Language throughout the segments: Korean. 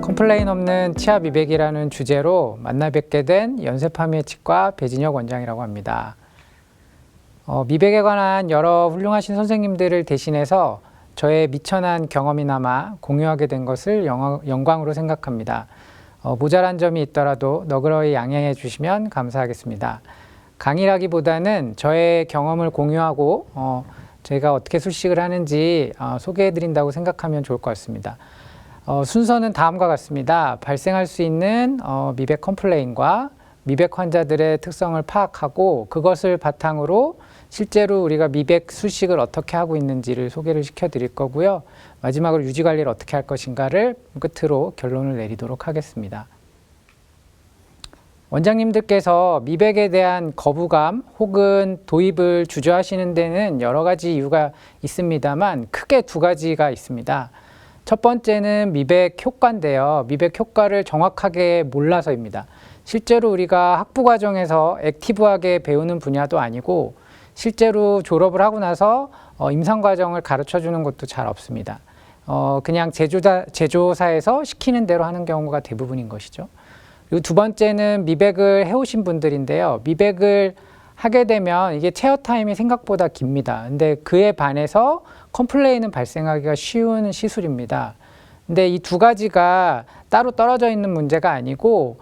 컴플레인 없는 치아 미백이라는 주제로 만나 뵙게 된 연세파미의 치과 배진혁 원장이라고 합니다. 미백에 관한 여러 훌륭하신 선생님들을 대신해서 저의 미천한 경험이나마 공유하게 된 것을 영광으로 생각합니다. 모자란 점이 있더라도 너그러이 양해해 주시면 감사하겠습니다. 강의라기보다는 저의 경험을 공유하고 제가 어떻게 술식을 하는지 소개해 드린다고 생각하면 좋을 것 같습니다. 순서는 다음과 같습니다. 발생할 수 있는 미백 컴플레인과 미백 환자들의 특성을 파악하고 그것을 바탕으로 실제로 우리가 미백 술식을 어떻게 하고 있는지를 소개를 시켜드릴 거고요. 마지막으로 유지관리를 어떻게 할 것인가를 끝으로 결론을 내리도록 하겠습니다. 원장님들께서 미백에 대한 거부감 혹은 도입을 주저하시는 데는 여러 가지 이유가 있습니다만 크게 두 가지가 있습니다. 첫 번째는 미백 효과인데요. 미백 효과를 정확하게 몰라서입니다. 실제로 우리가 학부 과정에서 액티브하게 배우는 분야도 아니고 실제로 졸업을 하고 나서 임상 과정을 가르쳐 주는 것도 잘 없습니다. 그냥 제조사에서 시키는 대로 하는 경우가 대부분인 것이죠. 그리고 두 번째는 미백을 해오신 분들인데요. 미백을 하게 되면 이게 체어 타임이 생각보다 깁니다. 근데 그에 반해서 컴플레인은 발생하기가 쉬운 시술입니다. 근데 이 두 가지가 따로 떨어져 있는 문제가 아니고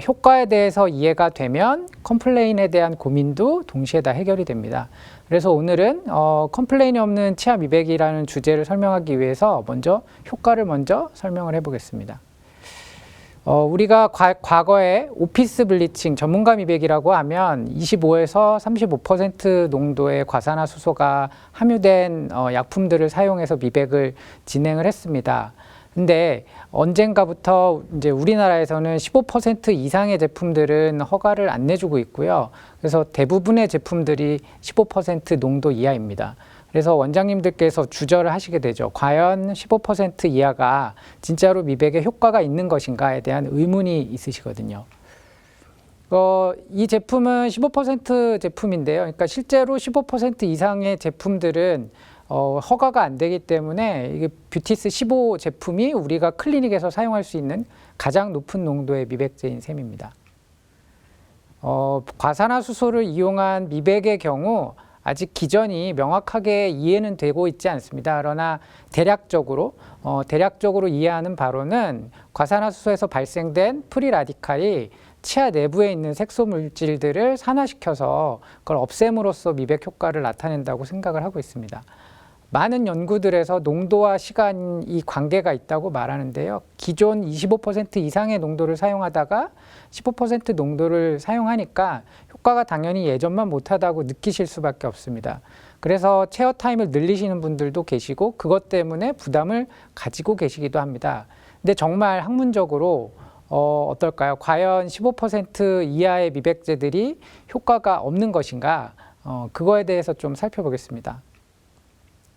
효과에 대해서 이해가 되면 컴플레인에 대한 고민도 동시에 다 해결이 됩니다. 그래서 오늘은 컴플레인이 없는 치아 미백이라는 주제를 설명하기 위해서 효과를 먼저 설명을 해보겠습니다. 우리가 과거에 오피스 블리칭 전문가 미백이라고 하면 25에서 35% 농도의 과산화수소가 함유된 약품들을 사용해서 미백을 진행을 했습니다. 근데 언젠가부터 이제 우리나라에서는 15% 이상의 제품들은 허가를 안 내주고 있고요. 그래서 대부분의 제품들이 15% 농도 이하입니다. 그래서 원장님들께서 주저를 하시게 되죠. 과연 15% 이하가 진짜로 미백에 효과가 있는 것인가에 대한 의문이 있으시거든요. 이 제품은 15% 제품인데요. 그러니까 실제로 15% 이상의 제품들은 허가가 안 되기 때문에 이게 뷰티스 15 제품이 우리가 클리닉에서 사용할 수 있는 가장 높은 농도의 미백제인 셈입니다. 과산화수소를 이용한 미백의 경우 아직 기전이 명확하게 이해는 되고 있지 않습니다. 그러나 대략적으로 이해하는 바로는 과산화수소에서 발생된 프리라디칼이 치아 내부에 있는 색소 물질들을 산화시켜서 그걸 없앰으로써 미백 효과를 나타낸다고 생각을 하고 있습니다. 많은 연구들에서 농도와 시간이 관계가 있다고 말하는데요. 기존 25% 이상의 농도를 사용하다가 15% 농도를 사용하니까 효과가 당연히 예전만 못하다고 느끼실 수밖에 없습니다. 그래서 체어 타임을 늘리시는 분들도 계시고 그것 때문에 부담을 가지고 계시기도 합니다. 근데 정말 학문적으로 어떨까요? 과연 15% 이하의 미백제들이 효과가 없는 것인가? 그거에 대해서 좀 살펴보겠습니다.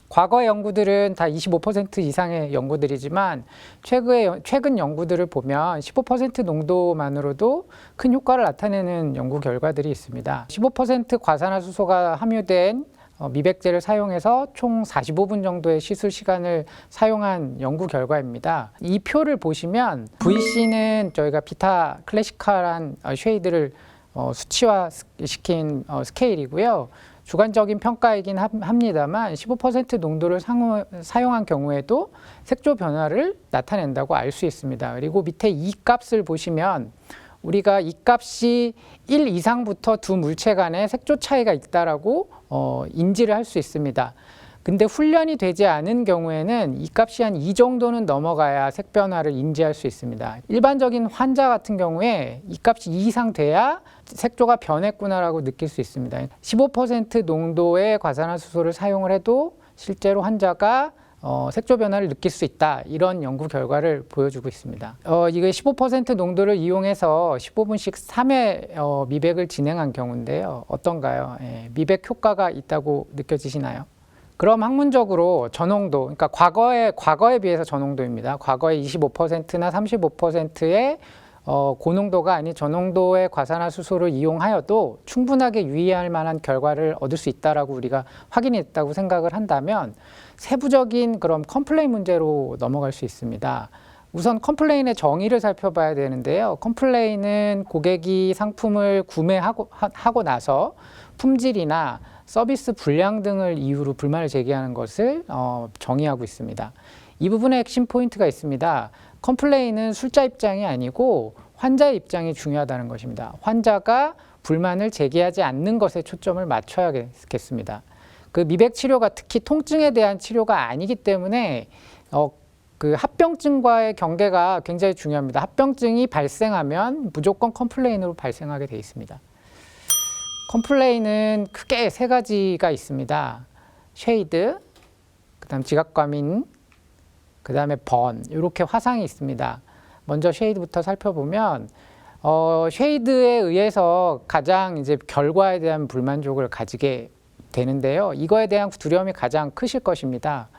과거의 연구들은 다 25% 이상의 연구들이지만 최근 연구들을 보면 15% 농도만으로도 큰 효과를 나타내는 연구 결과들이 있습니다. 15% 과산화수소가 함유된 미백제를 사용해서 총 45분 정도의 시술 시간을 사용한 연구 결과입니다. 이 표를 보시면 VC는 저희가 비타 클래시칼한 쉐이드를 수치화시킨 스케일이고요. 주관적인 평가이긴 합니다만 15% 농도를 사용한 경우에도 색조 변화를 나타낸다고 알 수 있습니다. 그리고 밑에 이 값을 보시면 우리가 이 값이 1 이상부터 두 물체 간의 색조 차이가 있다라고 인지를 할 수 있습니다. 근데 훈련이 되지 않은 경우에는 이 값이 한 2 정도는 넘어가야 색 변화를 인지할 수 있습니다. 일반적인 환자 같은 경우에 이 값이 2 이상 돼야 색조가 변했구나라고 느낄 수 있습니다. 15% 농도의 과산화수소를 사용을 해도 실제로 환자가 색조 변화를 느낄 수 있다. 이런 연구 결과를 보여주고 있습니다. 이게 15% 농도를 이용해서 15분씩 3회 미백을 진행한 경우인데요. 어떤가요? 미백 효과가 있다고 느껴지시나요? 그럼 학문적으로 저농도, 그러니까 과거에 비해서 저농도입니다. 과거에 25%나 35%의 고농도가 아닌 저농도의 과산화수소를 이용하여도 충분하게 유의할 만한 결과를 얻을 수 있다라고 우리가 확인이 됐다고 생각을 한다면 세부적인 그럼 컴플레인 문제로 넘어갈 수 있습니다. 우선 컴플레인의 정의를 살펴봐야 되는데요. 컴플레인은 고객이 상품을 구매하고 나서 품질이나 서비스 불량 등을 이유로 불만을 제기하는 것을 정의하고 있습니다. 이 부분에 핵심 포인트가 있습니다. 컴플레인은 술자 입장이 아니고 환자의 입장이 중요하다는 것입니다. 환자가 불만을 제기하지 않는 것에 초점을 맞춰야겠습니다. 그 미백 치료가 특히 통증에 대한 치료가 아니기 때문에 그 합병증과의 경계가 굉장히 중요합니다. 합병증이 발생하면 무조건 컴플레인으로 발생하게 되어 있습니다. 컴플레인은 크게 세 가지가 있습니다. 쉐이드, 그 다음 지각과민, 그 다음에 번, 이렇게 화상이 있습니다. 먼저 쉐이드부터 살펴보면 쉐이드에 의해서 가장 이제 결과에 대한 불만족을 가지게 되는데요. 이거에 대한 두려움이 가장 크실 것입니다.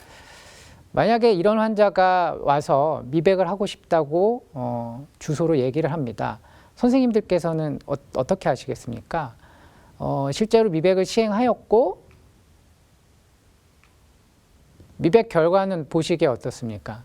만약에 이런 환자가 와서 미백을 하고 싶다고 주소로 얘기를 합니다. 선생님들께서는 어떻게 하시겠습니까? 실제로 미백을 시행하였고 미백 결과는 보시기에 어떻습니까?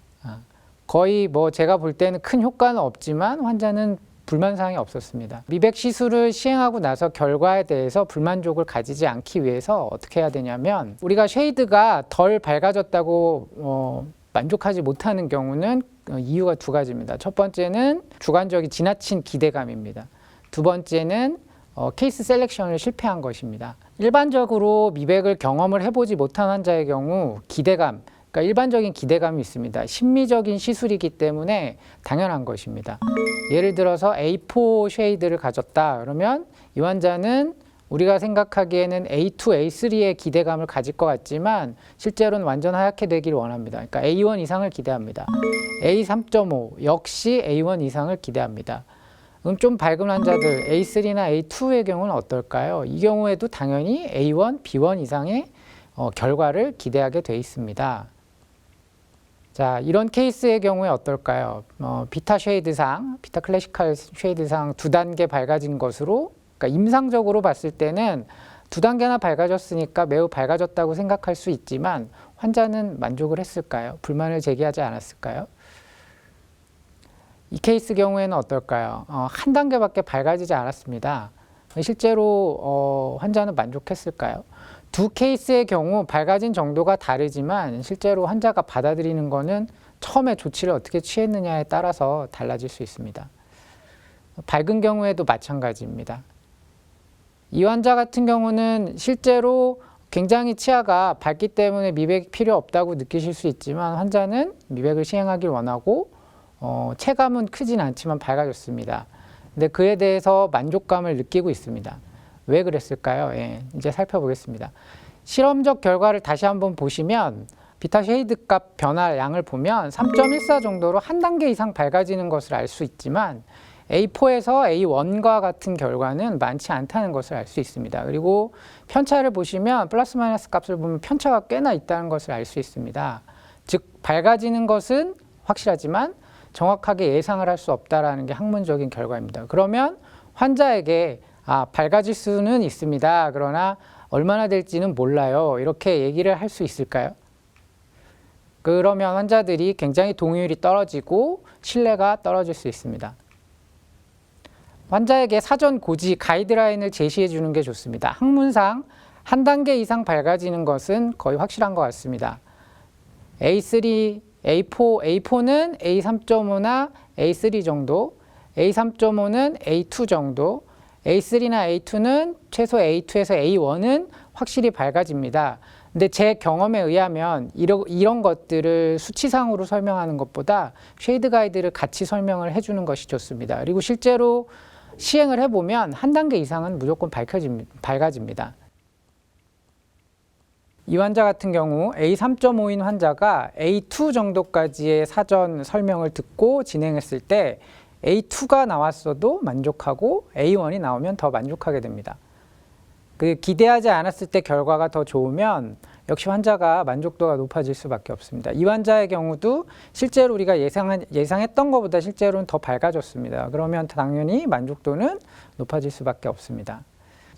거의 뭐 제가 볼 때는 큰 효과는 없지만 환자는 불만사항이 없었습니다. 미백 시술을 시행하고 나서 결과에 대해서 불만족을 가지지 않기 위해서 어떻게 해야 되냐면 우리가 쉐이드가 덜 밝아졌다고 만족하지 못하는 경우는 이유가 두 가지입니다. 첫 번째는 주관적인 지나친 기대감입니다. 두 번째는 케이스 셀렉션을 실패한 것입니다. 일반적으로 미백을 경험을 해보지 못한 환자의 경우 기대감, 그러니까 일반적인 기대감이 있습니다. 심미적인 시술이기 때문에 당연한 것입니다. 예를 들어서 A4 쉐이드를 가졌다 그러면 이 환자는 우리가 생각하기에는 A2, A3의 기대감을 가질 것 같지만 실제로는 완전 하얗게 되기를 원합니다. 그러니까 A1 이상을 기대합니다. A3.5 역시 A1 이상을 기대합니다. 좀 밝은 환자들 A3나 A2의 경우는 어떨까요? 이 경우에도 당연히 A1, B1 이상의 결과를 기대하게 돼 있습니다. 자, 이런 케이스의 경우에 어떨까요? 비타 쉐이드상, 비타 클래시컬 쉐이드상 두 단계 밝아진 것으로, 그러니까 임상적으로 봤을 때는 두 단계나 밝아졌으니까 매우 밝아졌다고 생각할 수 있지만 환자는 만족을 했을까요? 불만을 제기하지 않았을까요? 이 케이스 경우에는 어떨까요? 한 단계밖에 밝아지지 않았습니다. 실제로 환자는 만족했을까요? 두 케이스의 경우 밝아진 정도가 다르지만 실제로 환자가 받아들이는 것은 처음에 조치를 어떻게 취했느냐에 따라서 달라질 수 있습니다. 밝은 경우에도 마찬가지입니다. 이 환자 같은 경우는 실제로 굉장히 치아가 밝기 때문에 미백이 필요 없다고 느끼실 수 있지만 환자는 미백을 시행하길 원하고 체감은 크진 않지만 밝아졌습니다. 근데 그에 대해서 만족감을 느끼고 있습니다. 왜 그랬을까요? 예, 이제 살펴보겠습니다. 실험적 결과를 다시 한번 보시면 비타 쉐이드 값 변화 양을 보면 3.14 정도로 한 단계 이상 밝아지는 것을 알 수 있지만 A4에서 A1과 같은 결과는 많지 않다는 것을 알 수 있습니다. 그리고 편차를 보시면 플러스 마이너스 값을 보면 편차가 꽤나 있다는 것을 알 수 있습니다. 즉 밝아지는 것은 확실하지만 정확하게 예상을 할 수 없다는 게 학문적인 결과입니다. 그러면 환자에게 밝아질 수는 있습니다. 그러나 얼마나 될지는 몰라요. 이렇게 얘기를 할 수 있을까요? 그러면 환자들이 굉장히 동의율이 떨어지고 신뢰가 떨어질 수 있습니다. 환자에게 사전 고지 가이드라인을 제시해 주는 게 좋습니다. 학문상 한 단계 이상 밝아지는 것은 거의 확실한 것 같습니다. A3, A4는 A3.5나 A3 정도, A3.5는 A2 정도, A3나 A2는 최소 A2에서 A1은 확실히 밝아집니다. 근데 제 경험에 의하면 이런 것들을 수치상으로 설명하는 것보다 쉐이드 가이드를 같이 설명을 해주는 것이 좋습니다. 그리고 실제로 시행을 해보면 한 단계 이상은 무조건 밝아집니다. 이 환자 같은 경우 A3.5인 환자가 A2 정도까지의 사전 설명을 듣고 진행했을 때 A2가 나왔어도 만족하고 A1이 나오면 더 만족하게 됩니다. 기대하지 않았을 때 결과가 더 좋으면 역시 환자가 만족도가 높아질 수밖에 없습니다. 이 환자의 경우도 실제로 우리가 예상했던 것보다 실제로는 더 밝아졌습니다. 그러면 당연히 만족도는 높아질 수밖에 없습니다.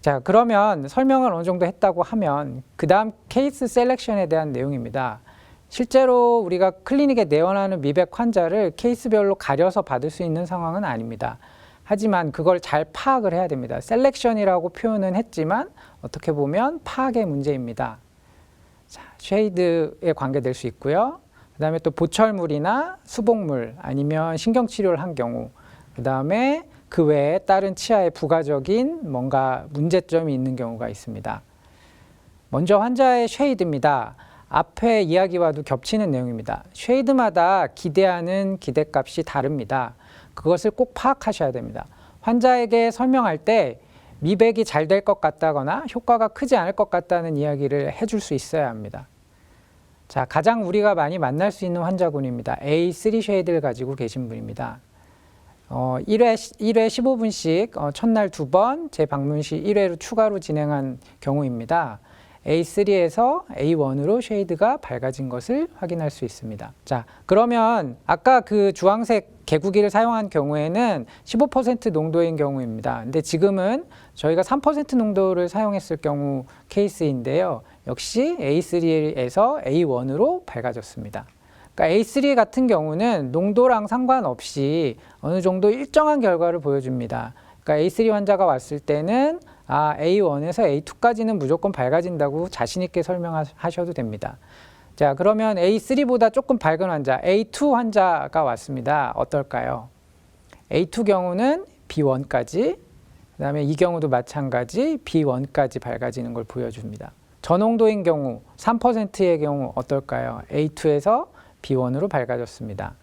자, 그러면 설명을 어느 정도 했다고 하면 그 다음 케이스 셀렉션에 대한 내용입니다. 실제로 우리가 클리닉에 내원하는 미백 환자를 케이스별로 가려서 받을 수 있는 상황은 아닙니다. 하지만 그걸 잘 파악을 해야 됩니다. 셀렉션이라고 표현은 했지만 어떻게 보면 파악의 문제입니다. 자, 쉐이드에 관계될 수 있고요. 그 다음에 또 보철물이나 수복물 아니면 신경치료를 한 경우, 그 다음에 그 외에 다른 치아에 부가적인 뭔가 문제점이 있는 경우가 있습니다. 먼저 환자의 쉐이드입니다. 앞에 이야기와도 겹치는 내용입니다. 쉐이드마다 기대하는 기대값이 다릅니다. 그것을 꼭 파악하셔야 됩니다. 환자에게 설명할 때 미백이 잘 될 것 같다거나 효과가 크지 않을 것 같다는 이야기를 해줄 수 있어야 합니다. 자, 가장 우리가 많이 만날 수 있는 환자군입니다. A3 쉐이드를 가지고 계신 분입니다. 1회 15분씩 첫날 2번, 재방문 시 1회로 추가로 진행한 경우입니다. A3에서 A1으로 쉐이드가 밝아진 것을 확인할 수 있습니다. 자, 그러면 아까 그 주황색 개구기를 사용한 경우에는 15% 농도인 경우입니다. 근데 지금은 저희가 3% 농도를 사용했을 경우 케이스인데요. 역시 A3에서 A1으로 밝아졌습니다. 그러니까 A3 같은 경우는 농도랑 상관없이 어느 정도 일정한 결과를 보여줍니다. 그러니까 A3 환자가 왔을 때는 A1에서 A2까지는 무조건 밝아진다고 자신 있게 설명하셔도 됩니다. 자, 그러면 A3보다 조금 밝은 환자, A2 환자가 왔습니다. 어떨까요? A2 경우는 B1까지, 그 다음에 이 경우도 마찬가지 B1까지 밝아지는 걸 보여줍니다. 저농도인 경우, 3%의 경우 어떨까요? A2에서 B1으로 밝아졌습니다.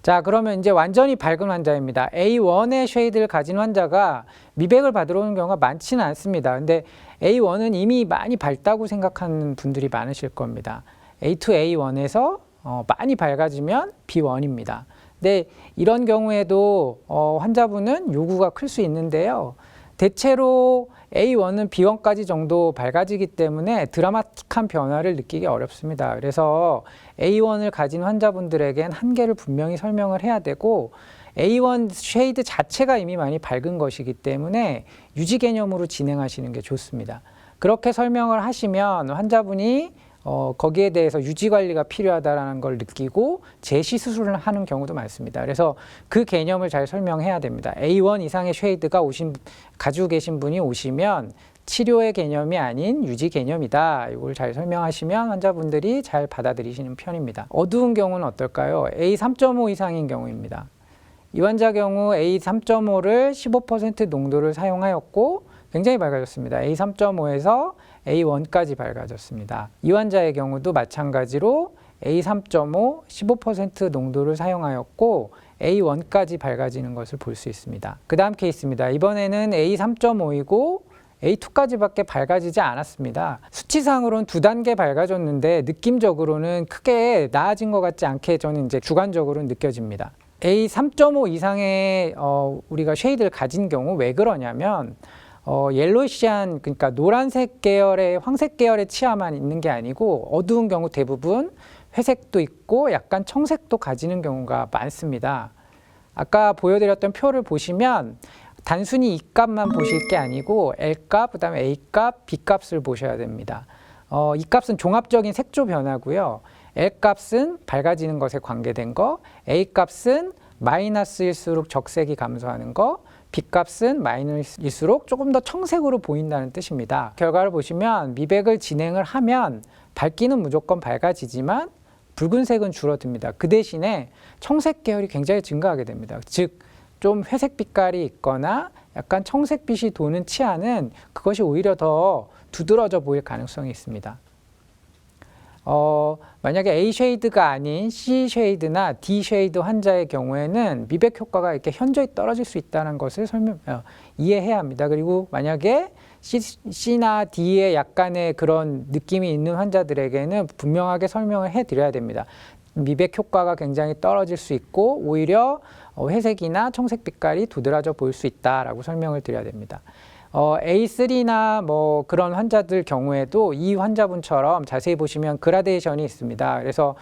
자, 그러면 이제 완전히 밝은 환자입니다. A1의 쉐이드를 가진 환자가 미백을 받으러 오는 경우가 많지는 않습니다. 근데 A1은 이미 많이 밝다고 생각하는 분들이 많으실 겁니다. A2, A1에서 많이 밝아지면 B1입니다. 근데 이런 경우에도 환자분은 요구가 클 수 있는데요. 대체로 A1은 B1까지 정도 밝아지기 때문에 드라마틱한 변화를 느끼기 어렵습니다. 그래서 A1을 가진 환자분들에겐 한계를 분명히 설명을 해야 되고, A1 쉐이드 자체가 이미 많이 밝은 것이기 때문에 유지 개념으로 진행하시는 게 좋습니다. 그렇게 설명을 하시면 환자분이 거기에 대해서 유지 관리가 필요하다는 걸 느끼고 재시 수술을 하는 경우도 많습니다. 그래서 그 개념을 잘 설명해야 됩니다. A1 이상의 쉐이드가 가지고 계신 분이 오시면 치료의 개념이 아닌 유지 개념이다. 이걸 잘 설명하시면 환자분들이 잘 받아들이시는 편입니다. 어두운 경우는 어떨까요? A3.5 이상인 경우입니다. 이 환자 경우 A3.5를 15% 농도를 사용하였고 굉장히 밝아졌습니다. A3.5에서 A1까지 밝아졌습니다. 이 환자의 경우도 마찬가지로 A3.5, 15% 농도를 사용하였고 A1까지 밝아지는 것을 볼 수 있습니다. 그 다음 케이스입니다. 이번에는 A3.5이고 A2까지밖에 밝아지지 않았습니다. 수치상으로는 2단계 밝아졌는데 느낌적으로는 크게 나아진 것 같지 않게 저는 이제 주관적으로는 느껴집니다. A3.5 이상의 우리가 쉐이드를 가진 경우 왜 그러냐면 옐로시한, 그러니까 노란색 계열의 황색 계열의 치아만 있는 게 아니고 어두운 경우 대부분 회색도 있고 약간 청색도 가지는 경우가 많습니다. 아까 보여드렸던 표를 보시면 단순히 이 값만 보실 게 아니고 L값, 그 다음에 A값, B값을 보셔야 됩니다. 이 값은 종합적인 색조 변화고요. L값은 밝아지는 것에 관계된 거, A값은 마이너스일수록 적색이 감소하는 거, B값은 마이너스일수록 조금 더 청색으로 보인다는 뜻입니다. 결과를 보시면 미백을 진행을 하면 밝기는 무조건 밝아지지만 붉은색은 줄어듭니다. 그 대신에 청색 계열이 굉장히 증가하게 됩니다. 즉, 좀 회색 빛깔이 있거나 약간 청색빛이 도는 치아는 그것이 오히려 더 두드러져 보일 가능성이 있습니다. 만약에 A 쉐이드가 아닌 C 쉐이드나 D 쉐이드 환자의 경우에는 미백 효과가 이렇게 현저히 떨어질 수 있다는 것을 이해해야 합니다. 그리고 만약에 C나 D에 약간의 그런 느낌이 있는 환자들에게는 분명하게 설명을 해드려야 됩니다. 미백 효과가 굉장히 떨어질 수 있고 오히려 회색이나 청색 빛깔이 도드라져 보일 수 있다라고 설명을 드려야 됩니다. A3나 뭐 그런 환자들 경우에도 이 환자분처럼 자세히 보시면 그라데이션이 있습니다. 그래서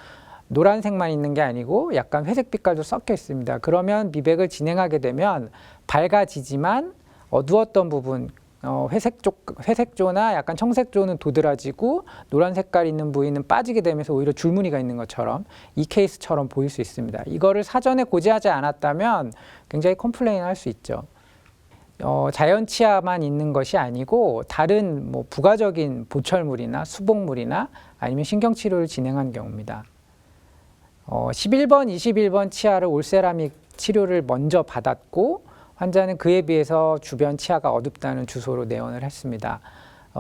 노란색만 있는 게 아니고 약간 회색 빛깔도 섞여 있습니다. 그러면 미백을 진행하게 되면 밝아지지만 어두웠던 부분, 회색조나 약간 청색조는 도드라지고 노란 색깔 있는 부위는 빠지게 되면서 오히려 줄무늬가 있는 것처럼 이 케이스처럼 보일 수 있습니다. 이거를 사전에 고지하지 않았다면 굉장히 컴플레인 할 수 있죠. 자연 치아만 있는 것이 아니고 다른 뭐 부가적인 보철물이나 수복물이나 아니면 신경치료를 진행한 경우입니다. 11번, 21번 치아를 올세라믹 치료를 먼저 받았고 환자는 그에 비해서 주변 치아가 어둡다는 주소로 내원을 했습니다.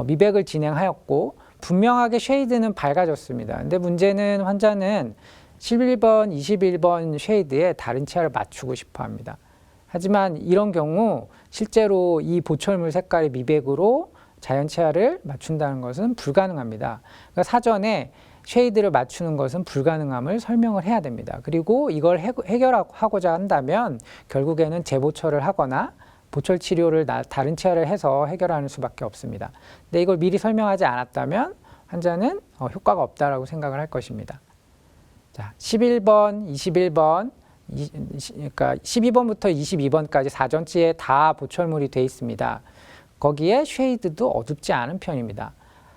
미백을 진행하였고 분명하게 쉐이드는 밝아졌습니다. 근데 문제는 환자는 11번, 21번 쉐이드에 다른 치아를 맞추고 싶어 합니다. 하지만 이런 경우 실제로 이 보철물 색깔의 미백으로 자연 치아를 맞춘다는 것은 불가능합니다. 그러니까 사전에 쉐이드를 맞추는 것은 불가능함을 설명을 해야 됩니다. 그리고 이걸 해결하고자 한다면 결국에는 재보철을 하거나 보철 치료를 다른 치아를 해서 해결하는 수밖에 없습니다. 근데 이걸 미리 설명하지 않았다면 환자는 효과가 없다라고 생각을 할 것입니다. 자, 11번, 21번, 그러니까 12번부터 22번까지 사전치에 다 보철물이 되어 있습니다. 거기에 쉐이드도 어둡지 않은 편입니다.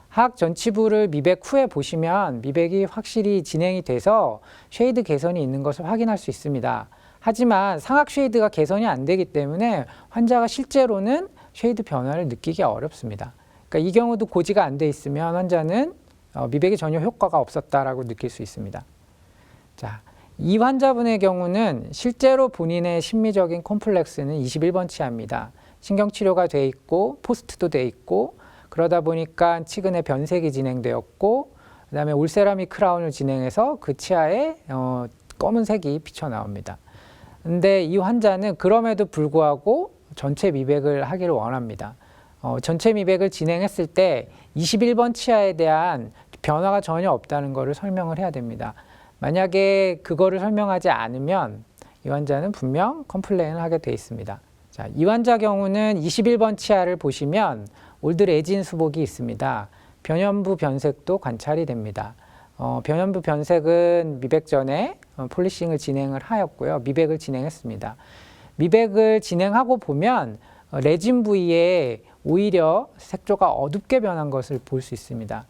하악 전치부를 미백 후에 보시면 미백이 확실히 진행이 돼서 쉐이드 개선이 있는 것을 확인할 수 있습니다. 하지만 상악 쉐이드가 개선이 안 되기 때문에 환자가 실제로는 쉐이드 변화를 느끼기 어렵습니다. 그러니까 이 경우도 고지가 안 돼 있으면 환자는 미백에 전혀 효과가 없었다라고 느낄 수 있습니다. 자, 이 환자분의 경우는 실제로 본인의 심미적인 콤플렉스는 21번 치아입니다. 신경치료가 돼 있고 포스트도 돼 있고 그러다 보니까 치근의 변색이 진행되었고 그 다음에 올세라믹 크라운을 진행해서 그 치아에 검은색이 비쳐나옵니다. 근데 이 환자는 그럼에도 불구하고 전체 미백을 하기를 원합니다. 전체 미백을 진행했을 때 21번 치아에 대한 변화가 전혀 없다는 것을 설명을 해야 됩니다. 만약에 그거를 설명하지 않으면 이 환자는 분명 컴플레인을 하게 돼 있습니다. 자, 이 환자 경우는 21번 치아를 보시면 올드 레진 수복이 있습니다. 변연부 변색도 관찰이 됩니다. 변연부 변색은 미백 전에 폴리싱을 진행을 하였고요. 미백을 진행했습니다. 미백을 진행하고 보면 레진 부위에 오히려 색조가 어둡게 변한 것을 볼 수 있습니다.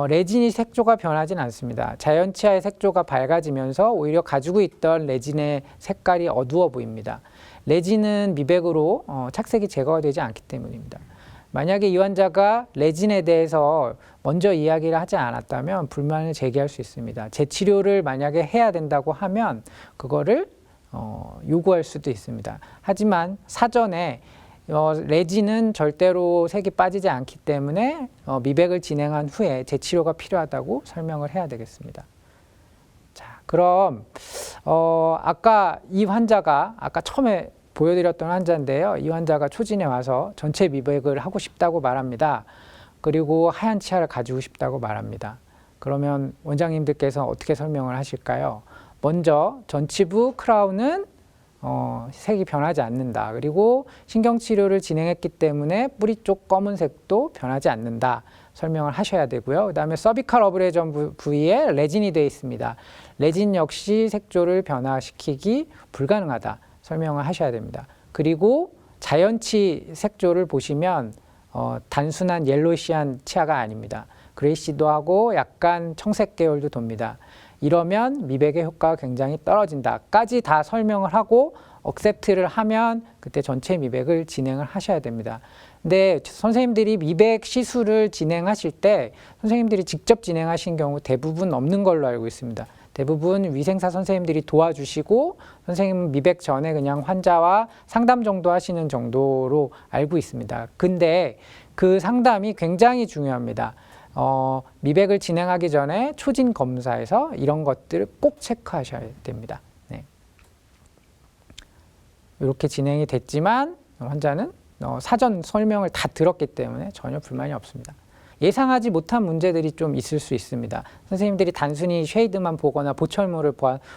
레진이 색조가 변하진 않습니다. 자연 치아의 색조가 밝아지면서 오히려 가지고 있던 레진의 색깔이 어두워 보입니다. 레진은 미백으로 착색이 제거가 되지 않기 때문입니다. 만약에 이 환자가 레진에 대해서 먼저 이야기를 하지 않았다면 불만을 제기할 수 있습니다. 재치료를 만약에 해야 된다고 하면 그거를 요구할 수도 있습니다. 하지만 사전에 레진은 절대로 색이 빠지지 않기 때문에 미백을 진행한 후에 재치료가 필요하다고 설명을 해야 되겠습니다. 자, 그럼 아까 이 환자가 아까 처음에 보여드렸던 환자인데요. 이 환자가 초진에 와서 전체 미백을 하고 싶다고 말합니다. 그리고 하얀 치아를 가지고 싶다고 말합니다. 그러면 원장님들께서 어떻게 설명을 하실까요? 먼저 전치부 크라운은 색이 변하지 않는다. 그리고 신경치료를 진행했기 때문에 뿌리 쪽 검은색도 변하지 않는다. 설명을 하셔야 되고요. 그 다음에 서비칼 어브레전 부위에 레진이 되어 있습니다. 레진 역시 색조를 변화시키기 불가능하다. 설명을 하셔야 됩니다. 그리고 자연치 색조를 보시면 단순한 옐로시한 치아가 아닙니다. 그레이시도 하고 약간 청색 계열도 돕니다. 이러면 미백의 효과가 굉장히 떨어진다까지 다 설명을 하고 억셉트를 하면 그때 전체 미백을 진행을 하셔야 됩니다. 근데 선생님들이 미백 시술을 진행하실 때 선생님들이 직접 진행하신 경우 대부분 없는 걸로 알고 있습니다. 대부분 위생사 선생님들이 도와주시고 선생님은 미백 전에 그냥 환자와 상담 정도 하시는 정도로 알고 있습니다. 근데 그 상담이 굉장히 중요합니다. 미백을 진행하기 전에 초진 검사에서 이런 것들을 꼭 체크하셔야 됩니다. 네. 이렇게 진행이 됐지만 환자는 사전 설명을 다 들었기 때문에 전혀 불만이 없습니다. 예상하지 못한 문제들이 좀 있을 수 있습니다. 선생님들이 단순히 쉐이드만 보거나 보철물을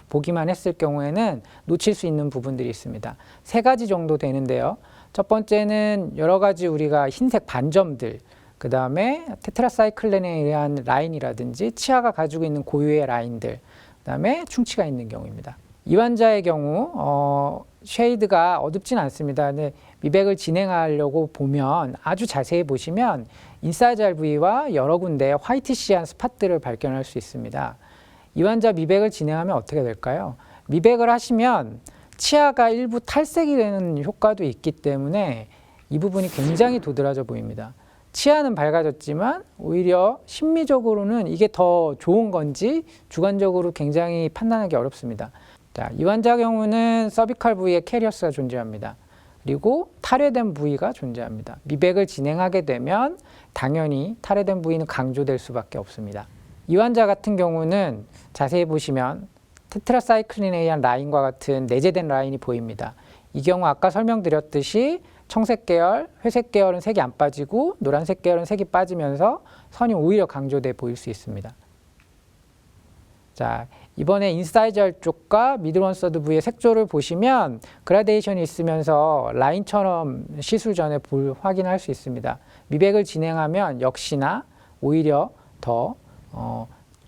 보기만 했을 경우에는 놓칠 수 있는 부분들이 있습니다. 3가지 정도 되는데요. 첫 번째는 여러 가지 우리가 흰색 반점들, 그 다음에 테트라사이클렌에 의한 라인이라든지 치아가 가지고 있는 고유의 라인들, 그 다음에 충치가 있는 경우입니다. 이 환자의 경우 쉐이드가 어둡진 않습니다. 근데 미백을 진행하려고 보면 아주 자세히 보시면 인사이저 부위와 여러 군데 화이티시한 스팟들을 발견할 수 있습니다. 이 환자 미백을 진행하면 어떻게 될까요? 미백을 하시면 치아가 일부 탈색이 되는 효과도 있기 때문에 이 부분이 굉장히 도드라져 보입니다. 치아는 밝아졌지만 오히려 심미적으로는 이게 더 좋은 건지 주관적으로 굉장히 판단하기 어렵습니다. 자, 이 환자 경우는 서비컬 부위에 캐리어스가 존재합니다. 그리고 탈회된 부위가 존재합니다. 미백을 진행하게 되면 당연히 탈회된 부위는 강조될 수밖에 없습니다. 이 환자 같은 경우는 자세히 보시면 테트라사이클린에 의한 라인과 같은 내재된 라인이 보입니다. 이 경우 아까 설명드렸듯이 청색 계열, 회색 계열은 색이 안 빠지고 노란색 계열은 색이 빠지면서 선이 오히려 강조돼 보일 수 있습니다. 자, 이번에 인사이저 쪽과 미들 원서드 부위의 색조를 보시면 그라데이션이 있으면서 라인처럼 시술 전에 확인할 수 있습니다. 미백을 진행하면 역시나 오히려 더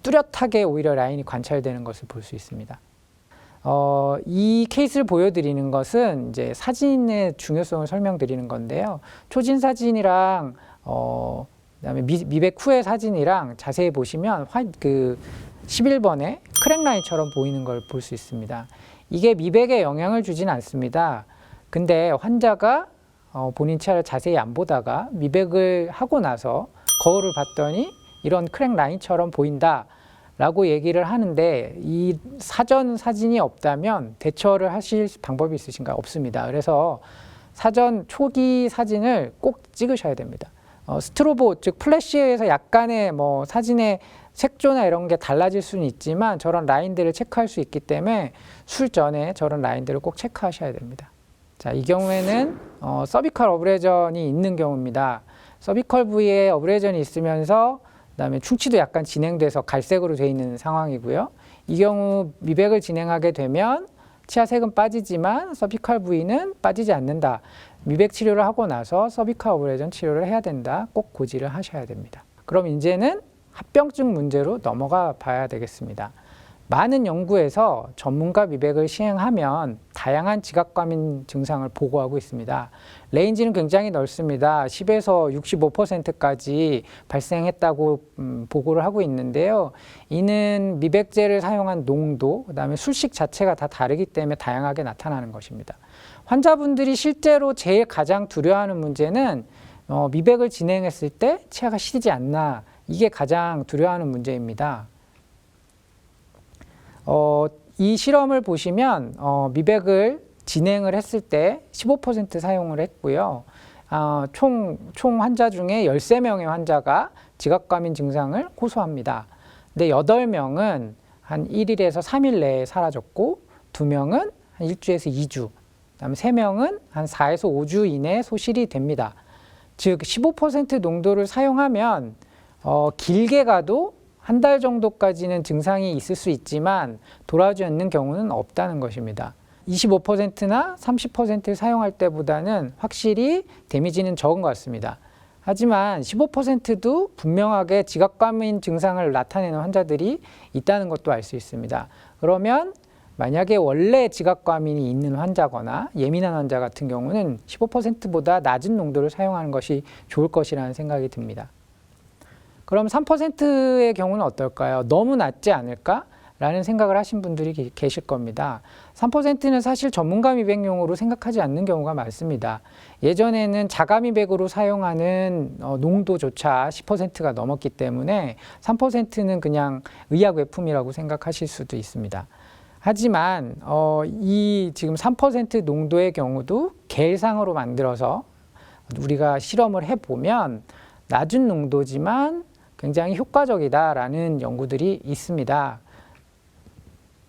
뚜렷하게 오히려 라인이 관찰되는 것을 볼 수 있습니다. 이 케이스를 보여드리는 것은 이제 사진의 중요성을 설명드리는 건데요. 초진 사진이랑 그다음에 미백 후의 사진이랑 자세히 보시면 11번에 크랙 라인처럼 보이는 걸 볼 수 있습니다. 이게 미백에 영향을 주진 않습니다. 근데 환자가 본인 치아를 자세히 안 보다가 미백을 하고 나서 거울을 봤더니 이런 크랙 라인처럼 보인다 라고 얘기를 하는데 이 사전 사진이 없다면 대처를 하실 방법이 있으신가요? 없습니다. 그래서 사전 초기 사진을 꼭 찍으셔야 됩니다. 스트로보 즉 플래시에 의해서 약간의 사진의 색조나 이런 게 달라질 수는 있지만 저런 라인들을 체크할 수 있기 때문에 술 전에 저런 라인들을 꼭 체크하셔야 됩니다. 자, 이 경우에는 서비컬 어브레전이 있는 경우입니다. 서비컬 부위에 어브레전이 있으면서 그다음에 충치도 약간 진행돼서 갈색으로 되어 있는 상황이고요. 이 경우 미백을 진행하게 되면 치아색은 빠지지만 서비컬 부위는 빠지지 않는다. 미백 치료를 하고 나서 서비컬 어브레전 치료를 해야 된다. 꼭 고지를 하셔야 됩니다. 그럼 이제는 합병증 문제로 넘어가 봐야 되겠습니다. 많은 연구에서 전문가 미백을 시행하면 다양한 지각과민 증상을 보고하고 있습니다. 레인지는 굉장히 넓습니다. 10에서 65%까지 발생했다고 보고를 하고 있는데요. 이는 미백제를 사용한 농도, 그다음에 술식 자체가 다 다르기 때문에 다양하게 나타나는 것입니다. 환자분들이 실제로 제일 가장 두려워하는 문제는 미백을 진행했을 때 치아가 시리지 않나, 이게 가장 두려워하는 문제입니다. 이 실험을 보시면 미백을 진행을 했을 때 15% 사용을 했고요. 총 환자 중에 13명의 환자가 지각과민 증상을 호소합니다. 근데 8명은 한 1일에서 3일 내에 사라졌고 2명은 한 1주에서 2주, 그다음에 3명은 한 4에서 5주 이내에 소실이 됩니다. 즉 15% 농도를 사용하면 길게 가도 한 달 정도까지는 증상이 있을 수 있지만 돌아오지 않는 경우는 없다는 것입니다. 25%나 30%를 사용할 때보다는 확실히 데미지는 적은 것 같습니다. 하지만 15%도 분명하게 지각과민 증상을 나타내는 환자들이 있다는 것도 알 수 있습니다. 그러면 만약에 원래 지각과민이 있는 환자거나 예민한 환자 같은 경우는 15%보다 낮은 농도를 사용하는 것이 좋을 것이라는 생각이 듭니다. 그럼 3%의 경우는 어떨까요? 너무 낮지 않을까? 라는 생각을 하신 분들이 계실 겁니다. 3%는 사실 전문가 미백용으로 생각하지 않는 경우가 많습니다. 예전에는 자가 미백으로 사용하는 농도조차 10%가 넘었기 때문에 3%는 그냥 의약 외품이라고 생각하실 수도 있습니다. 하지만 이 지금 3% 농도의 경우도 계량상으로 만들어서 우리가 실험을 해보면 낮은 농도지만 굉장히 효과적이다라는 연구들이 있습니다.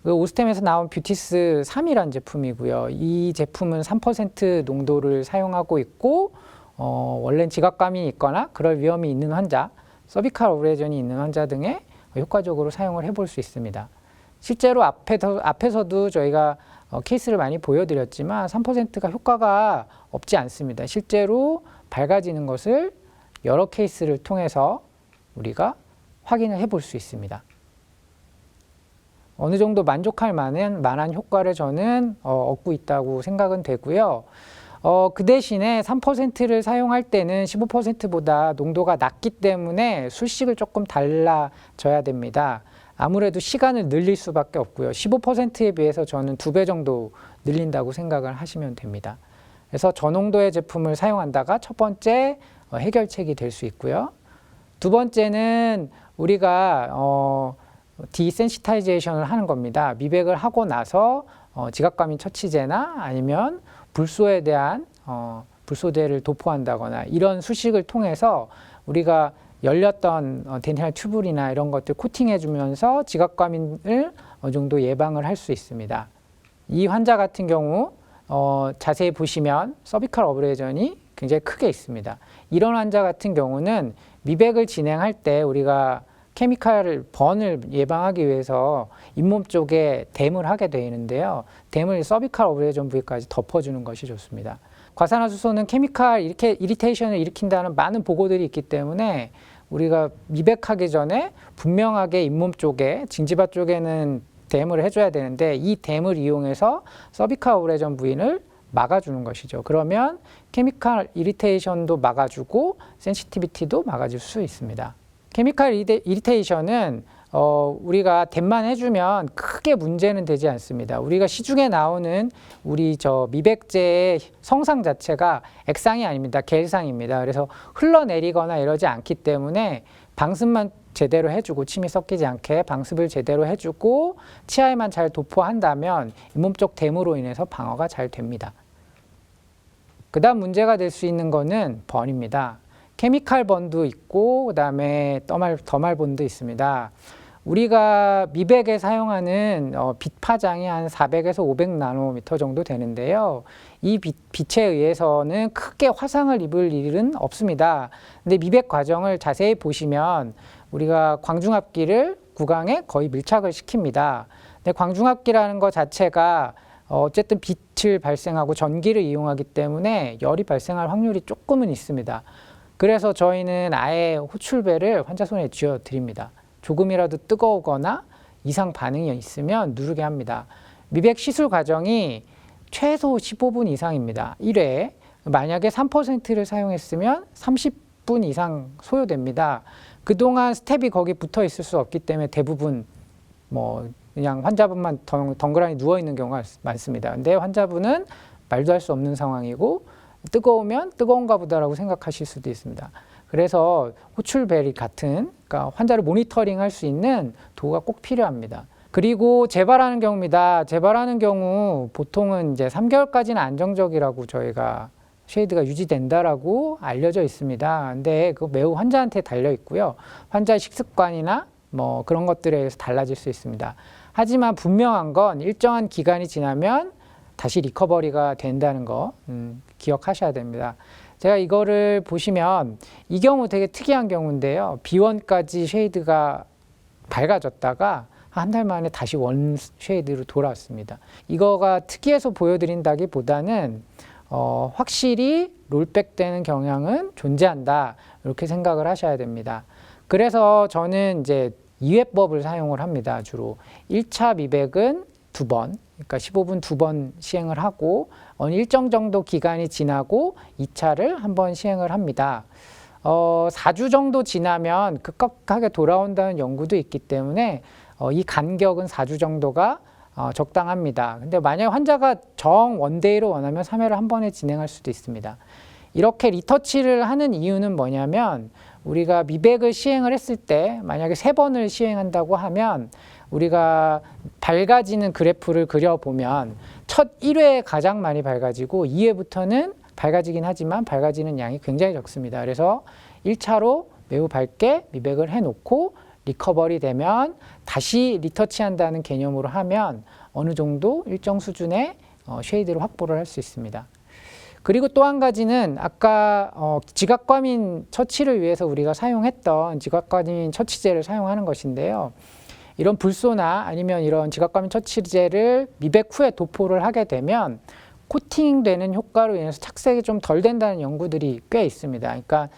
그 오스템에서 나온 뷰티스 3이라는 제품이고요. 이 제품은 3% 농도를 사용하고 있고 원래는 지각과민이 있거나 그럴 위험이 있는 환자, 서비컬 어브레전이 있는 환자 등에 효과적으로 사용을 해볼 수 있습니다. 실제로 앞에서도 저희가 케이스를 많이 보여드렸지만 3%가 효과가 없지 않습니다. 실제로 밝아지는 것을 여러 케이스를 통해서 우리가 확인을 해볼 수 있습니다. 어느 정도 만족할 만한 효과를 저는 얻고 있다고 생각은 되고요. 그 대신에 3%를 사용할 때는 15%보다 농도가 낮기 때문에 술식을 조금 달라져야 됩니다. 아무래도 시간을 늘릴 수밖에 없고요. 15%에 비해서 저는 2배 정도 늘린다고 생각을 하시면 됩니다. 그래서 저농도의 제품을 사용한다가 첫 번째 해결책이 될 수 있고요. 두 번째는 우리가 디센시타이제이션을 하는 겁니다. 미백을 하고 나서 지각과민 처치제나 아니면 불소에 대한 불소대를 도포한다거나 이런 수식을 통해서 우리가 열렸던 덴탈 튜블이나 이런 것들 코팅해 주면서 지각과민을 어느 정도 예방을 할 수 있습니다. 이 환자 같은 경우 자세히 보시면 서비컬 어브레이전이 굉장히 크게 있습니다. 이런 환자 같은 경우는 미백을 진행할 때 우리가 케미칼 번을 예방하기 위해서 잇몸 쪽에 댐을 하게 되는데요. 댐을 서비컬 어브레이전 부위까지 덮어주는 것이 좋습니다. 과산화수소는 케미칼 이리테이션을 일으킨다는 많은 보고들이 있기 때문에 우리가 미백하기 전에 분명하게 잇몸 쪽에, 징지바 쪽에는 댐을 해줘야 되는데 이 댐을 이용해서 서비컬 어브레이전 부위를 막아주는 것이죠. 그러면 케미칼 이리테이션도 막아주고 센시티비티도 막아줄 수 있습니다. 케미칼 이리테이션은 우리가 댐만 해주면 크게 문제는 되지 않습니다. 우리가 시중에 나오는 우리 미백제의 성상 자체가 액상이 아닙니다. 겔상입니다. 그래서 흘러내리거나 이러지 않기 때문에 방습만 제대로 해주고 침이 섞이지 않게 방습을 제대로 해주고 치아에만 잘 도포한다면 잇몸 쪽 댐으로 인해서 방어가 잘 됩니다. 그 다음 문제가 될 수 있는 거는 번입니다. 케미칼 번도 있고 그 다음에 더말 번도 있습니다. 우리가 미백에 사용하는 빛 파장이 한 400에서 500 나노미터 정도 되는데요. 이 빛에 의해서는 크게 화상을 입을 일은 없습니다. 근데 미백 과정을 자세히 보시면 우리가 광중압기를 구강에 거의 밀착을 시킵니다. 근데 광중압기라는 것 자체가 어쨌든 빛을 발생하고 전기를 이용하기 때문에 열이 발생할 확률이 조금은 있습니다. 그래서 저희는 아예 호출벨을 환자 손에 쥐어 드립니다. 조금이라도 뜨거우거나 이상 반응이 있으면 누르게 합니다. 미백 시술 과정이 최소 15분 이상입니다. 1회에. 만약에 3%를 사용했으면 30분 이상 소요됩니다. 그동안 스텝이 거기 붙어 있을 수 없기 때문에 대부분 그냥 환자분만 덩그러니 누워있는 경우가 많습니다. 근데 환자분은 말도 할 수 없는 상황이고 뜨거우면 뜨거운가 보다라고 생각하실 수도 있습니다. 그래서 호출벨이 같은, 그러니까 환자를 모니터링 할 수 있는 도구가 꼭 필요합니다. 그리고 재발하는 경우입니다. 재발하는 경우 보통은 이제 3개월까지는 안정적이라고 저희가 쉐이드가 유지된다라고 알려져 있습니다. 근데 그거 매우 환자한테 달려 있고요. 환자의 식습관이나 그런 것들에 의해서 달라질 수 있습니다. 하지만 분명한 건 일정한 기간이 지나면 다시 리커버리가 된다는 거 기억하셔야 됩니다. 제가 이거를 보시면 이 경우 되게 특이한 경우인데요. B1까지 쉐이드가 밝아졌다가 한 달 만에 다시 원 쉐이드로 돌아왔습니다. 이거가 특이해서 보여드린다기보다는 확실히 롤백되는 경향은 존재한다 이렇게 생각을 하셔야 됩니다. 그래서 저는 이제 2회법을 사용을 합니다. 주로 1차 미백은 2번, 그러니까 15분 2번 시행을 하고 어느 일정 정도 기간이 지나고 2차를 한 번 시행을 합니다. 4주 정도 지나면 급격하게 돌아온다는 연구도 있기 때문에 이 간격은 4주 정도가 적당합니다. 근데 만약 환자가 정 원데이로 원하면 3회를 한 번에 진행할 수도 있습니다. 이렇게 리터치를 하는 이유는 뭐냐면 우리가 미백을 시행을 했을 때 만약에 3번을 시행한다고 하면 우리가 밝아지는 그래프를 그려보면 첫 1회에 가장 많이 밝아지고 2회부터는 밝아지긴 하지만 밝아지는 양이 굉장히 적습니다. 그래서 1차로 매우 밝게 미백을 해놓고 리커버리 되면 다시 리터치한다는 개념으로 하면 어느 정도 일정 수준의 쉐이드를 확보를 할 수 있습니다. 그리고 또 한 가지는 아까 지각과민 처치를 위해서 우리가 사용했던 지각과민 처치제를 사용하는 것인데요. 이런 불소나 아니면 이런 지각과민 처치제를 미백 후에 도포를 하게 되면 코팅되는 효과로 인해서 착색이 좀 덜 된다는 연구들이 꽤 있습니다. 그러니까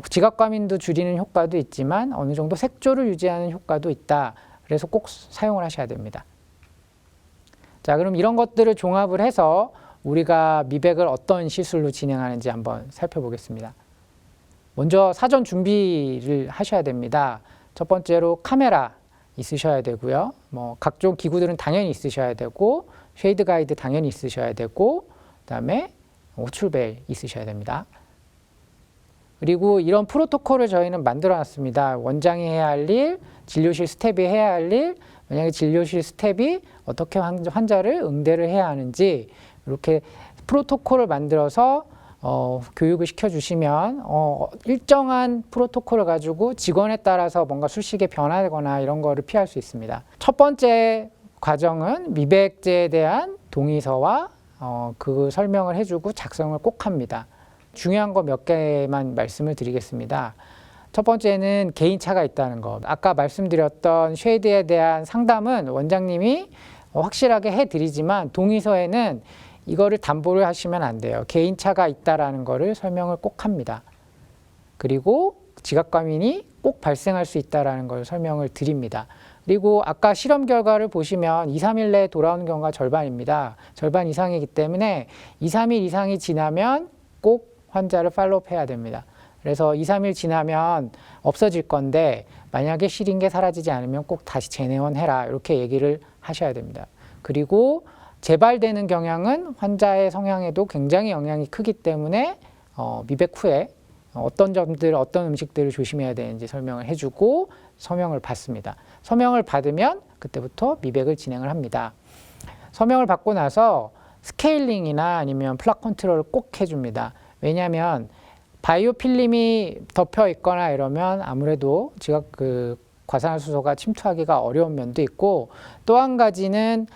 지각과민도 줄이는 효과도 있지만 어느 정도 색조를 유지하는 효과도 있다. 그래서 꼭 사용을 하셔야 됩니다. 자, 그럼 이런 것들을 종합을 해서 우리가 미백을 어떤 시술로 진행하는지 한번 살펴보겠습니다. 먼저 사전 준비를 하셔야 됩니다. 첫 번째로 카메라 있으셔야 되고요. 뭐 각종 기구들은 당연히 있으셔야 되고, 쉐이드 가이드 당연히 있으셔야 되고, 그다음에 호출벨 있으셔야 됩니다. 그리고 이런 프로토콜을 저희는 만들어 놨습니다. 원장이 해야 할 일, 진료실 스텝이 해야 할 일, 만약에 진료실 스텝이 어떻게 환자를 응대를 해야 하는지 이렇게 프로토콜을 만들어서 교육을 시켜주시면 일정한 프로토콜을 가지고 직원에 따라서 뭔가 술식에 변하거나 이런 거를 피할 수 있습니다. 첫 번째 과정은 미백제에 대한 동의서와 그 설명을 해주고 작성을 꼭 합니다. 중요한 거 몇 개만 말씀을 드리겠습니다. 첫 번째는 개인차가 있다는 거. 아까 말씀드렸던 쉐이드에 대한 상담은 원장님이 확실하게 해드리지만 동의서에는 이거를 담보를 하시면 안 돼요. 개인차가 있다라는 거를 설명을 꼭 합니다. 그리고 지각과민이 꼭 발생할 수 있다라는 걸 설명을 드립니다. 그리고 아까 실험 결과를 보시면 2, 3일 내에 돌아오는 경우가 절반입니다. 절반 이상이기 때문에 2, 3일 이상이 지나면 꼭 환자를 팔로우업 해야 됩니다. 그래서 2, 3일 지나면 없어질 건데 만약에 시린 게 사라지지 않으면 꼭 다시 재내원 해라 이렇게 얘기를 하셔야 됩니다. 그리고 재발되는 경향은 환자의 성향에도 굉장히 영향이 크기 때문에 미백 후에 어떤 점들, 어떤 음식들을 조심해야 되는지 설명을 해주고 서명을 받습니다. 서명을 받으면 그때부터 미백을 진행을 합니다. 서명을 받고 나서 스케일링이나 아니면 플락 컨트롤을 꼭 해줍니다. 왜냐하면 바이오 필름이 덮여 있거나 이러면 아무래도 지각 과산화수소가 침투하기가 어려운 면도 있고, 또 한 가지는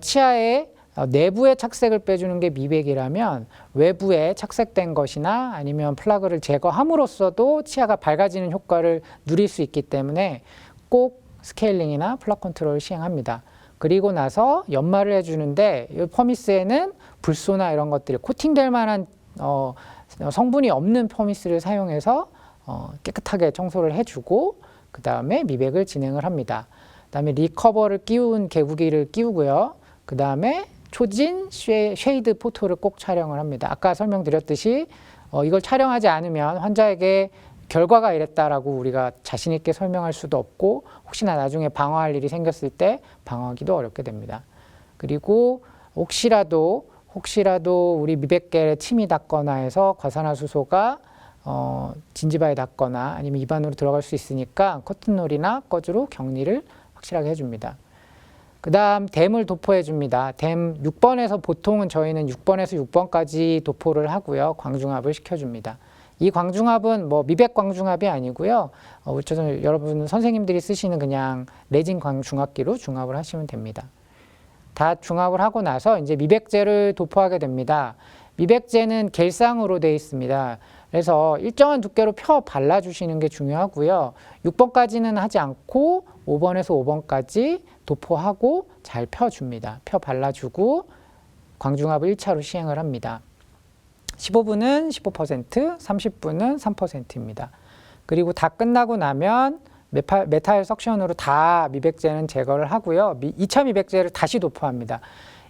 치아의 내부의 착색을 빼주는 게 미백이라면 외부에 착색된 것이나 아니면 플라그를 제거함으로써도 치아가 밝아지는 효과를 누릴 수 있기 때문에 꼭 스케일링이나 플락 컨트롤을 시행합니다. 그리고 나서 연마를 해주는데 이 퍼미스에는 불소나 이런 것들이 코팅될 만한 성분이 없는 퍼미스를 사용해서 깨끗하게 청소를 해주고 그 다음에 미백을 진행을 합니다. 그 다음에 리커버를 끼운 개구기를 끼우고요. 그 다음에 초진 쉐이드 포토를 꼭 촬영을 합니다. 아까 설명드렸듯이 이걸 촬영하지 않으면 환자에게 결과가 이랬다라고 우리가 자신 있게 설명할 수도 없고 혹시나 나중에 방어할 일이 생겼을 때 방어하기도 어렵게 됩니다. 그리고 혹시라도 우리 미백계에 침이 닿거나 해서 과산화수소가 진지바에 닿거나 아니면 입안으로 들어갈 수 있으니까 커튼놀이나 꺼즈로 격리를 확실하게 해줍니다. 그 다음 댐을 도포해 줍니다. 댐 6번에서 보통은 저희는 6번에서 6번까지 도포를 하고요. 광중압을 시켜줍니다. 이 광중압은 뭐 미백 광중압이 아니고요. 여러분 선생님들이 쓰시는 그냥 레진 광중압기로 중압을 하시면 됩니다. 다 중압을 하고 나서 이제 미백제를 도포하게 됩니다. 미백제는 겔상으로 되어 있습니다. 그래서 일정한 두께로 펴 발라주시는 게 중요하고요. 6번까지는 하지 않고 5번에서 5번까지 도포하고 잘 펴줍니다. 펴 발라주고 광중압을 1차로 시행을 합니다. 15분은 15%, 30분은 3%입니다. 그리고 다 끝나고 나면 메탈 석션으로 다 미백제는 제거를 하고요. 2차 미백제를 다시 도포합니다.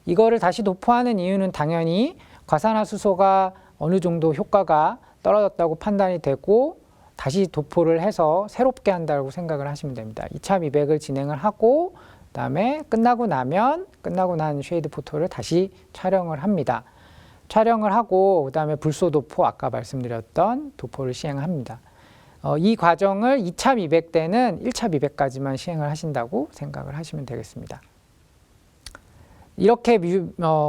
이거를 다시 도포하는 이유는 당연히 과산화수소가 어느 정도 효과가 떨어졌다고 판단이 되고 다시 도포를 해서 새롭게 한다고 생각을 하시면 됩니다. 2차 미백을 진행을 하고 그다음에 끝나고 난 쉐이드 포토를 다시 촬영을 합니다. 촬영을 하고 그다음에 불소 도포 아까 말씀드렸던 도포를 시행합니다. 이 과정을 2차 미백 때는 1차 미백까지만 시행을 하신다고 생각을 하시면 되겠습니다. 이렇게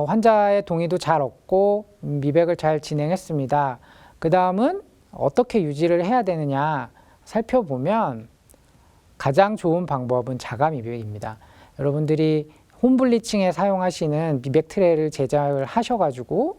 환자의 동의도 잘 얻고 미백을 잘 진행했습니다. 그 다음은 어떻게 유지를 해야 되느냐 살펴보면 가장 좋은 방법은 자가 미백입니다. 여러분들이 홈블리칭에 사용하시는 미백 트레이를 제작을 하셔가지고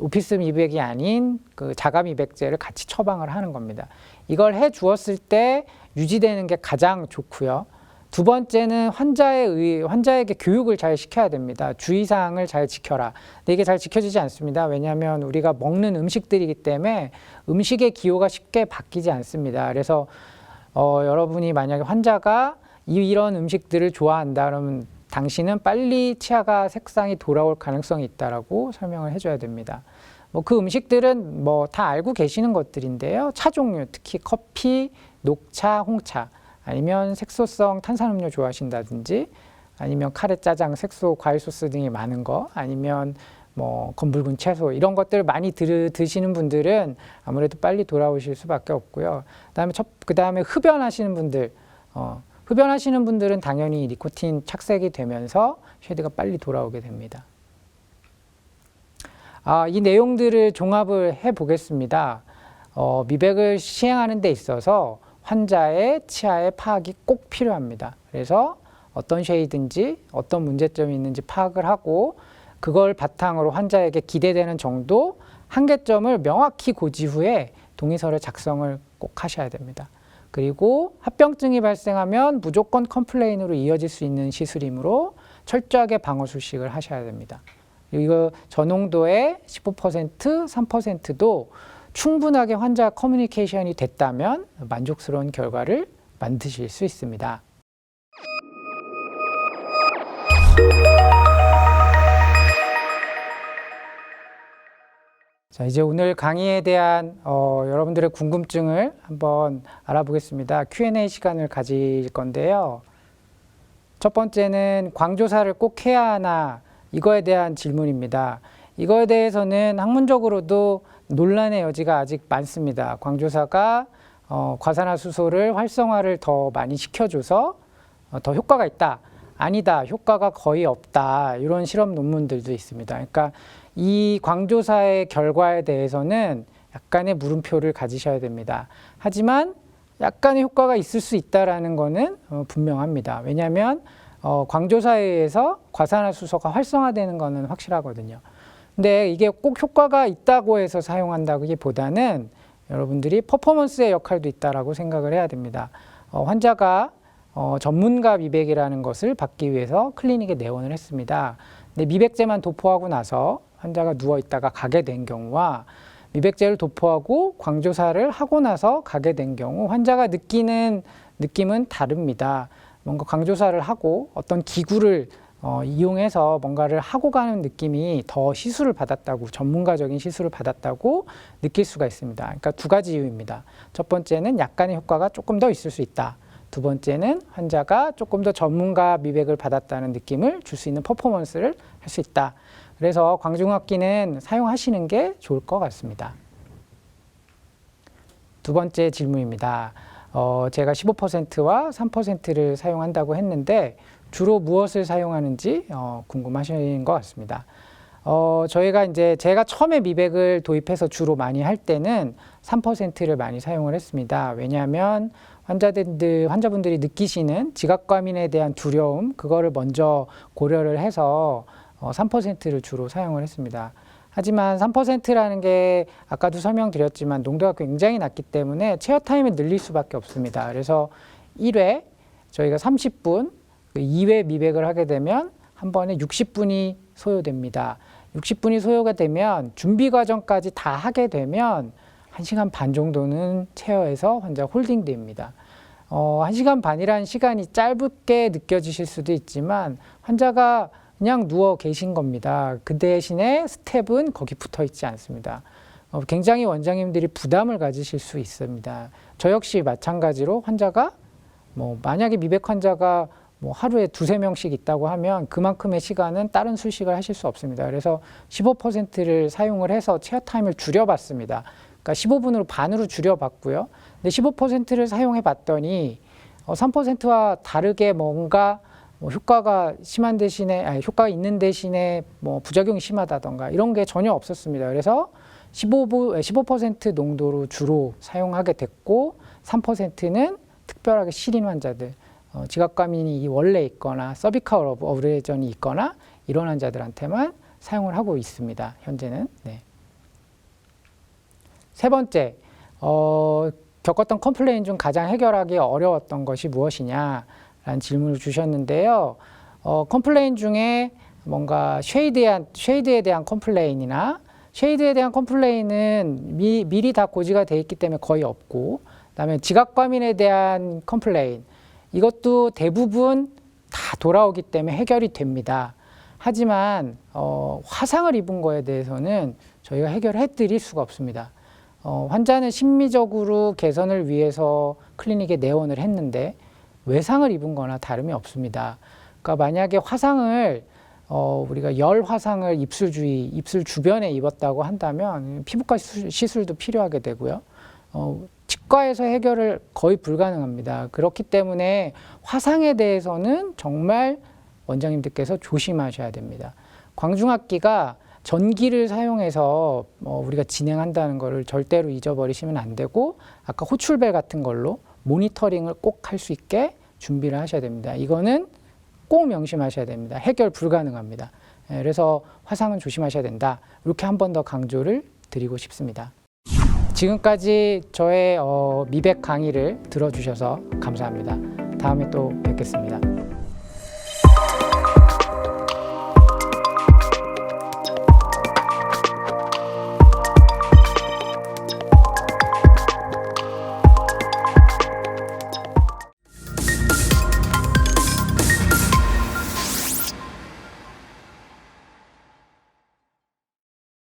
오피스 미백이 아닌 그 자가 미백제를 같이 처방을 하는 겁니다. 이걸 해 주었을 때 유지되는 게 가장 좋고요. 두 번째는 환자에게 교육을 잘 시켜야 됩니다. 주의사항을 잘 지켜라. 근데 이게 잘 지켜지지 않습니다. 왜냐하면 우리가 먹는 음식들이기 때문에 음식의 기호가 쉽게 바뀌지 않습니다. 그래서 여러분이 만약에 환자가 이런 음식들을 좋아한다 그러면 당신은 빨리 치아가 색상이 돌아올 가능성이 있다라고 설명을 해줘야 됩니다. 뭐 그 음식들은 뭐 다 알고 계시는 것들인데요. 차 종류, 특히 커피, 녹차, 홍차, 아니면 색소성 탄산음료 좋아하신다든지, 아니면 카레, 짜장, 색소, 과일 소스 등이 많은 거, 아니면 뭐 검붉은 채소 이런 것들 많이 드시는 분들은 아무래도 빨리 돌아오실 수밖에 없고요. 그다음에 흡연하시는 분들, 흡연하시는 분들은 당연히 니코틴 착색이 되면서 쉐드가 빨리 돌아오게 됩니다. 이 내용들을 종합을 해 보겠습니다. 미백을 시행하는 데 있어서 환자의 치아의 파악이 꼭 필요합니다. 그래서 어떤 쉐이든지 어떤 문제점이 있는지 파악을 하고 그걸 바탕으로 환자에게 기대되는 정도 한계점을 명확히 고지 후에 동의서를 작성을 꼭 하셔야 됩니다. 그리고 합병증이 발생하면 무조건 컴플레인으로 이어질 수 있는 시술이므로 철저하게 방어 수식을 하셔야 됩니다. 이거 저농도의 15%, 3%도 충분하게 환자 커뮤니케이션이 됐다면 만족스러운 결과를 만드실 수 있습니다. 자, 이제 오늘 강의에 대한 여러분들의 궁금증을 한번 알아보겠습니다. Q&A 시간을 가질 건데요. 첫 번째는 광조사를 꼭 해야 하나, 이거에 대한 질문입니다. 이거에 대해서는 학문적으로도 논란의 여지가 아직 많습니다. 광조사가 과산화수소를 활성화를 더 많이 시켜줘서 더 효과가 있다. 아니다. 효과가 거의 없다. 이런 실험 논문들도 있습니다. 그러니까 이 광조사의 결과에 대해서는 약간의 물음표를 가지셔야 됩니다. 하지만 약간의 효과가 있을 수 있다는 것은 분명합니다. 왜냐하면 광조사에 의해서 과산화수소가 활성화되는 것은 확실하거든요. 근데 이게 꼭 효과가 있다고 해서 사용한다기보다는 여러분들이 퍼포먼스의 역할도 있다고 생각을 해야 됩니다. 환자가 전문가 미백이라는 것을 받기 위해서 클리닉에 내원을 했습니다. 근데 미백제만 도포하고 나서 환자가 누워있다가 가게 된 경우와 미백제를 도포하고 광조사를 하고 나서 가게 된 경우 환자가 느끼는 느낌은 다릅니다. 뭔가 광조사를 하고 어떤 기구를 이용해서 뭔가를 하고 가는 느낌이 더 시술을 받았다고, 전문가적인 시술을 받았다고 느낄 수가 있습니다. 그러니까 두 가지 이유입니다. 첫 번째는 약간의 효과가 조금 더 있을 수 있다. 두 번째는 환자가 조금 더 전문가 미백을 받았다는 느낌을 줄 수 있는 퍼포먼스를 할 수 있다. 그래서 광중압기는 사용하시는 게 좋을 것 같습니다. 두 번째 질문입니다. 제가 15%와 3%를 사용한다고 했는데 주로 무엇을 사용하는지 궁금하신 것 같습니다. 제가 처음에 미백을 도입해서 주로 많이 할 때는 3%를 많이 사용을 했습니다. 왜냐하면 환자분들이 느끼시는 지각과민에 대한 두려움, 그거를 먼저 고려를 해서 3%를 주로 사용을 했습니다. 하지만 3%라는 게 아까도 설명드렸지만 농도가 굉장히 낮기 때문에 체어 타임을 늘릴 수밖에 없습니다. 그래서 1회 저희가 30분, 2회 미백을 하게 되면 한 번에 60분이 소요됩니다. 60분이 소요가 되면 준비 과정까지 다 하게 되면 1시간 반 정도는 체어에서 환자 홀딩됩니다. 1시간 반이라는 시간이 짧게 느껴지실 수도 있지만 환자가 그냥 누워 계신 겁니다. 그 대신에 스텝은 거기 붙어 있지 않습니다. 굉장히 원장님들이 부담을 가지실 수 있습니다. 저 역시 마찬가지로 환자가 만약에 미백 환자가 하루에 2~3명씩 있다고 하면 그만큼의 시간은 다른 술식을 하실 수 없습니다. 그래서 15%를 사용을 해서 체어 타임을 줄여봤습니다. 그러니까 15분으로 반으로 줄여봤고요. 근데 15%를 사용해 봤더니 3%와 다르게 뭔가 효과가 심한 대신에, 효과가 있는 대신에 부작용이 심하다던가 이런 게 전혀 없었습니다. 그래서 15% 농도로 주로 사용하게 됐고 3%는 특별하게 시린 환자들, 지각과민이 원래 있거나 서비컬 어브레이전이 있거나 이런 환자들한테만 사용을 하고 있습니다. 현재는. 네. 세 번째, 겪었던 컴플레인 중 가장 해결하기 어려웠던 것이 무엇이냐라는 질문을 주셨는데요. 컴플레인 중에 뭔가 쉐이드에 대한 컴플레인이나 쉐이드에 대한 컴플레인은 미리 다 고지가 돼 있기 때문에 거의 없고, 그다음에 지각과민에 대한 컴플레인, 이것도 대부분 다 돌아오기 때문에 해결이 됩니다. 하지만 화상을 입은 거에 대해서는 저희가 해결해 드릴 수가 없습니다. 환자는 심미적으로 개선을 위해서 클리닉에 내원을 했는데 외상을 입은 거나 다름이 없습니다. 그러니까 만약에 화상을 우리가 열 화상을 입술 주위, 입술 주변에 입었다고 한다면 피부과 시술도 필요하게 되고요. 치과에서 해결을 거의 불가능합니다. 그렇기 때문에 화상에 대해서는 정말 원장님들께서 조심하셔야 됩니다. 광중압기가 전기를 사용해서 우리가 진행한다는 것을 절대로 잊어버리시면 안 되고, 아까 호출벨 같은 걸로 모니터링을 꼭 할 수 있게 준비를 하셔야 됩니다. 이거는 꼭 명심하셔야 됩니다. 해결 불가능합니다. 그래서 화상은 조심하셔야 된다. 이렇게 한 번 더 강조를 드리고 싶습니다. 지금까지 저의 미백 강의를 들어주셔서 감사합니다. 다음에 또 뵙겠습니다.